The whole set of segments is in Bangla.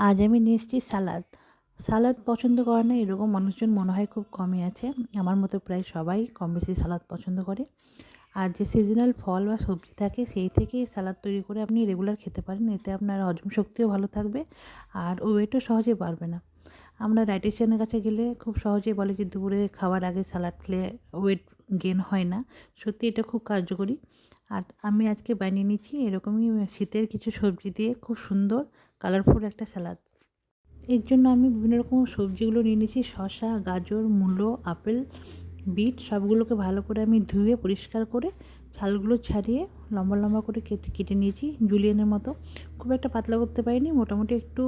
আজ আমি নিয়ে এসেছি সালাদ। সালাদ পছন্দ করে না এরকম মানুষজন মনে হয় খুব কমই আছে। আমার মতো প্রায় সবাই কম বেশি সালাদ পছন্দ করে। আর যে সিজনাল ফল বা সবজি থাকে সেই থেকেই সালাদ তৈরি করে আপনি রেগুলার খেতে পারেন। এতে আপনার হজম শক্তিও ভালো থাকবে আর ওয়েটও সহজে বাড়বে না। আমরা ডায়েটিশিয়ানের কাছে গেলে খুব সহজেই বলে যে দুপুরে খাওয়ার আগে সালাদ খেলে ওয়েট গেইন হয় না। সত্যি এটা খুব কার্যকরী। আর আমি আজকে বানিয়ে নিচ্ছি এরকমই শীতের কিছু সবজি দিয়ে খুব সুন্দর কালারফুল একটা সালাদ। এর জন্য আমি বিভিন্ন রকম সবজিগুলো নিয়ে নিয়েছি, শসা, গাজর, মূলো, আপেল, বিট সবগুলোকে ভালো করে আমি ধুয়ে পরিষ্কার করে ছালগুলো ছাড়িয়ে লম্বা লম্বা করে কেটে কেটে নিয়েছি জুলিয়ানের মতো। খুব একটা পাতলা করতে পারিনি, মোটামুটি একটু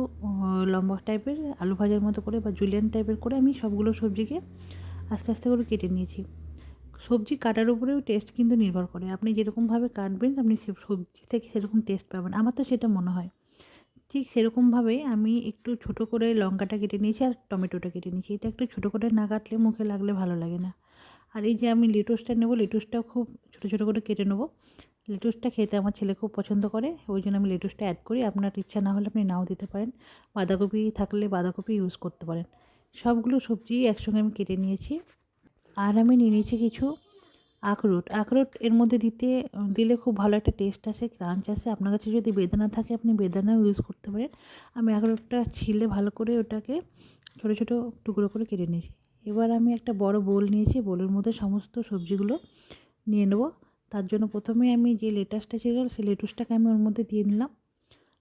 লম্বা টাইপের আলু ভাজার মতো করে বা জুলিয়ান টাইপের করে আমি সবগুলো সবজিকে আস্তে আস্তে করে কেটে নিয়েছি। সবজি কাটার উপরেও টেস্ট কিন্তু নির্ভর করে, আপনি যেরকমভাবে কাটবেন আপনি সে সবজি থেকে সেরকম টেস্ট পাবেন, আমার তো সেটা মনে হয়। ঠিক সেরকমভাবেই আমি একটু ছোটো করে লঙ্কাটা কেটে নিয়েছি আর টমেটোটা কেটে নিয়েছি। এটা একটু ছোটো করে না কাটলে মুখে লাগলে ভালো লাগে না। আর এই যে আমি লেটুসটা নেবো, লেটুসটাও খুব ছোটো ছোটো করে কেটে নেবো। লেটুসটা খেতে আমার ছেলে খুব পছন্দ করে, ওই জন্য আমি লেটুসটা অ্যাড করি। আপনার ইচ্ছা না হলে আপনি নাও দিতে পারেন। বাঁধাকপি থাকলে বাঁধাকপি ইউজ করতে পারেন। সবগুলো সবজি একসঙ্গে আমি কেটে নিয়েছি। আর আমি নিয়ে নিয়েছি কিছু আখরোট। আখরোট এর মধ্যে দিলে খুব ভালো একটা টেস্ট আসে, ক্রাঞ্চ আসে। আপনার কাছে যদি বেদানা থাকে আপনি বেদানাও ইউজ করতে পারেন। আমি আখরোটটা ছিলে ভালো করে ওটাকে ছোটো ছোটো টুকরো করে কেটে নিয়েছি। এবার আমি একটা বড় বোল নিয়েছি, বোলের মধ্যে সমস্ত সবজিগুলো নিয়ে নেব। তার জন্য প্রথমে আমি যে লেটাসটা ছিল সেই লেটুসটাকে আমি ওর মধ্যে দিয়ে নিলাম।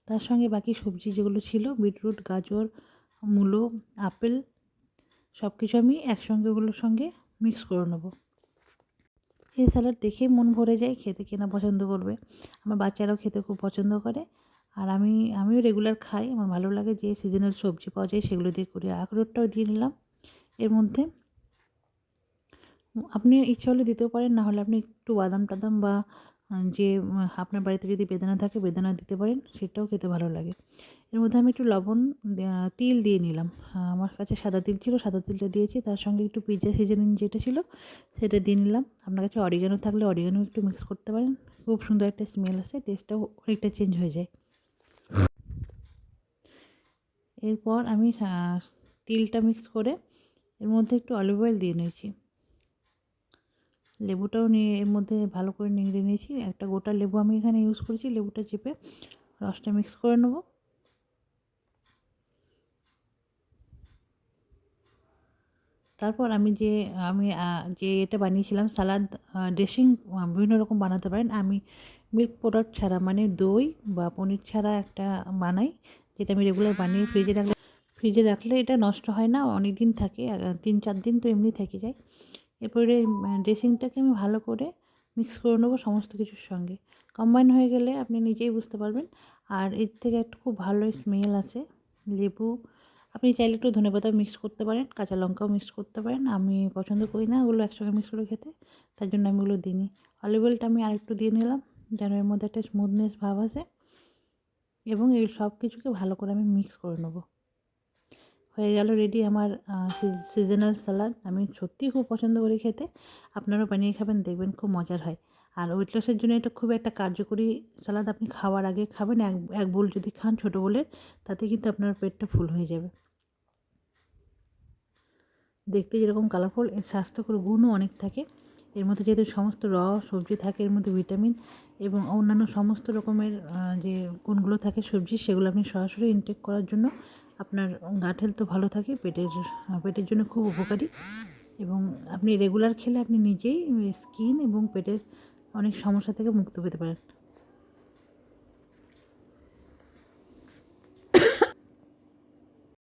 তার সঙ্গে বাকি সবজি যেগুলো ছিল বিটরুট, গাজর, মূলো, আপেল সব কিছু আমি একসঙ্গে ওগুলোর সঙ্গে মিক্স করে নেবো। এই স্যালাড দেখেই মন ভরে যায়, খেতে কে না পছন্দ করবে। আমার বাচ্চারাও খেতে খুব পছন্দ করে। আর আমিও রেগুলার খাই, আমার ভালো লাগে যে সিজনাল সবজি পাওয়া যায় সেগুলো দিয়ে করি। আখরোটটাও দিয়ে নিলাম এর মধ্যে। আপনি ইচ্ছা হলে দিতেও পারেন, না হলে আপনি একটু বাদাম টাদাম বা যে আপনার বাড়িতে যদি বেদানা থাকে বেদানা দিতে পারেন, সেটাও খেতে ভালো লাগে। এর মধ্যে আমি একটু লবণ, তিল দিয়ে নিলাম। আমার কাছে সাদা তিল ছিল, সাদা তিলটা দিয়েছি। তার সঙ্গে একটু পিৎজা সিজনিং যেটা ছিল সেটা দিয়ে নিলাম। আপনার কাছে অরিগানো থাকলে অরিগানো একটু মিক্স করতে পারেন, খুব সুন্দর একটা স্মেল আসে, টেস্টটাও অনেকটা চেঞ্জ হয়ে যায়। এরপর আমি তিলটা মিক্স করে এর মধ্যে একটু অলিভ অয়েল দিয়ে নিয়েছি। লেবুটাও নিয়ে এর মধ্যে ভালো করে নিংড়ে নিয়েছি। একটা গোটা লেবু আমি এখানে ইউজ করেছি, লেবুটা চেপে রসটা মিক্স করে নেব। তারপর আমি যে এটা বানিয়েছিলাম সালাদ ড্রেসিং, বিভিন্ন রকম বানাতে পারেন। আমি মিল্ক প্রোডাক্ট ছাড়া মানে দই বা পনির ছাড়া একটা বানাই, যেটা আমি রেগুলার বানিয়ে ফ্রিজে রাখলে এটা নষ্ট হয় না, অনেক দিন থাকে, 3-4 দিন তো এমনি থেকে যায়। এরপরে ড্রেসিংটাকে আমি ভালো করে মিক্স করে নেবো সমস্ত কিছুর সঙ্গে। কম্বাইন হয়ে গেলে আপনি নিজেই বুঝতে পারবেন। আর এর থেকে একটা খুব ভালো স্মেল আসে। লেবু, আপনি চাইলে একটু ধনেপাতা মিক্স করতে পারেন, কাঁচা লঙ্কাও মিক্স করতে পারেন। আমি পছন্দ করি না ওগুলো একসঙ্গে মিক্স করে খেতে, তার জন্য আমি ওগুলো দিইনি। অলিভ অয়েলটা আমি আরেকটু দিয়ে নিলাম যেন এর মধ্যে একটা স্মুথনেস ভাব আসে, এবং এই সব কিছুকে ভালো করে আমি মিক্স করে নেবো। হয়ে গেল রেডি আমার সিজনাল সালাদ। আমি সত্যিই খুব পছন্দ করি খেতে। আপনারাও বানিয়ে খাবেন, দেখবেন খুব মজার হয়। আর ওয়েট লসের জন্য এটা খুব একটা কার্যকরী সালাদ। আপনি খাওয়ার আগে খাবেন, এক বোল যদি খান ছোটো বোলের, তাতে কিন্তু আপনার পেটটা ফুল হয়ে যাবে। দেখতে যেরকম কালারফুল, এর স্বাস্থ্যকর গুণও অনেক থাকে। এর মধ্যে যেহেতু সমস্ত সবজি থাকে, এর মধ্যে ভিটামিন এবং অন্যান্য সমস্ত রকমের যে গুণগুলো থাকে সবজি, সেগুলো আপনি সরাসরি ইনটেক করার জন্য আপনার গাট হেলথও ভালো থাকে, পেটের জন্য খুব উপকারী। এবং আপনি রেগুলার খেলে আপনি নিজেই স্কিন এবং পেটের অনেক সমস্যা থেকে মুক্তি পেতে পারেন।